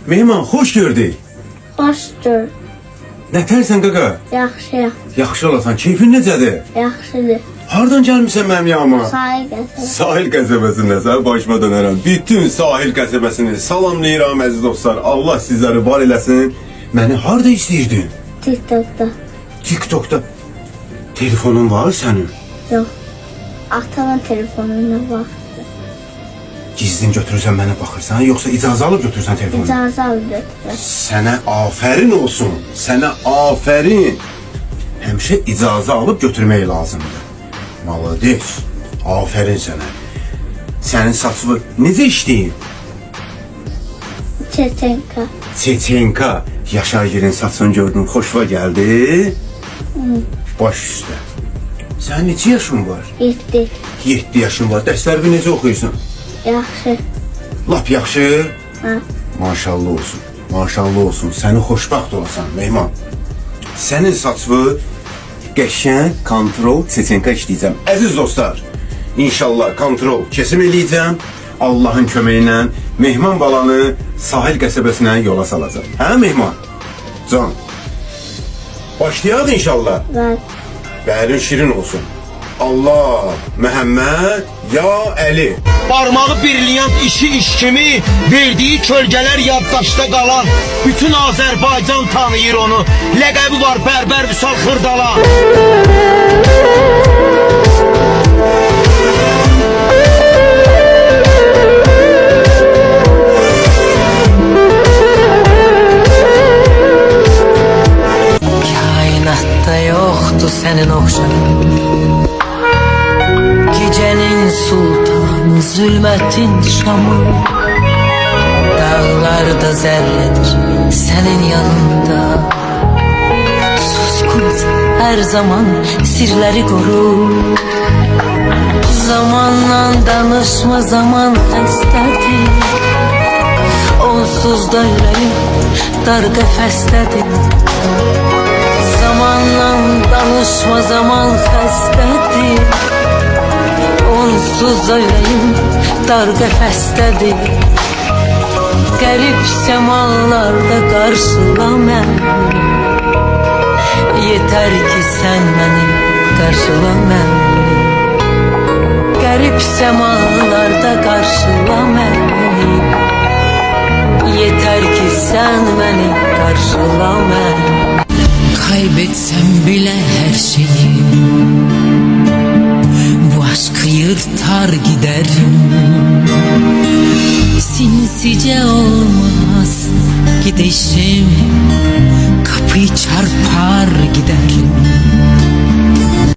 Mehman, xoş gördük. Xoşdur. Nətərsən qaqa? Yaxşı. Yaxşı olasan, keyfin necədir? Yaxşıdır. Hardan gəlmisən mənim yanıma? Sahil qəsəbəsi. Sahil qəsəbəsində sən başıma dönərəm. Bütün sahil qəsəbəsini salamlayıram əziz dostlar. Allah sizləri var eləsin. Məni harda izləyirdin? TikTok'da. TikTok'da. Telefonun var sənin? Yox. Atamın telefonuna bax. Gizlin götürürsən mənə baxırsan, yoxsa icazə alıb götürürsən telefonu? İcazə alıb götürür. Sənə afərin olsun. Sənə afərin. Həmişə icazə alıb götürmək lazımdır. Malades. Afərin sənə. Sənin saçlı necə işləyir? Çeçenka. Çeçenka. Yaşargil'in saçını gördün, xoşva gəldi. Baş üstə. Sənin neçə yaşın var? 7. 7 yaşın var. Dərslərini necə oxuyursun? Yaxşı. Lap yaxşı. Ha. Maşallah olsun. Maşallah olsun. Səni xoşbaxt olasan Mehman. Sənin saçlı qəşəng kontrol çeçenka işləyəcəm. Əziz dostlar, inşallah kontrol kesim eləyəcəm. Allahın köməyi ilə Mehman balanı sahil qəsəbəsinə yola salacaq. Hə Mehman? Can. Başlayaq inşallah. Var. Bərin şirin olsun. Allah, Məhəmməd, ya Əli. Barmağı birləyən işi iş kimi, verdiyi kölgələr yaddaşda qalan. Bütün Azərbaycan tanıyır onu. Ləqəbi var Bərbər Vüsal Xırdala. Kainatda yoxdur sənin oxşan, gecənin sultanı, zülmətin şamı. Dağlarda zərrədir sənin yanında, suskunsa hər zaman sirləri qorur. Zamanla danışma, zaman xəstədir, onsuz da ürəyim dar qəfəsdədir. Zamanla danışma, zaman xəstədir, onsuz da ürəyim dar qəfəsdədir. Qərib səmalarda qarşıla məni, yetər ki sən məni qarşıla məni. Qərib səmalarda qarşıla məni, yetər ki sən məni qarşıla məni. Kaybetsem bile her şeyi, bu aşkı yırtar giderim. Sinsice olmaz gidişim,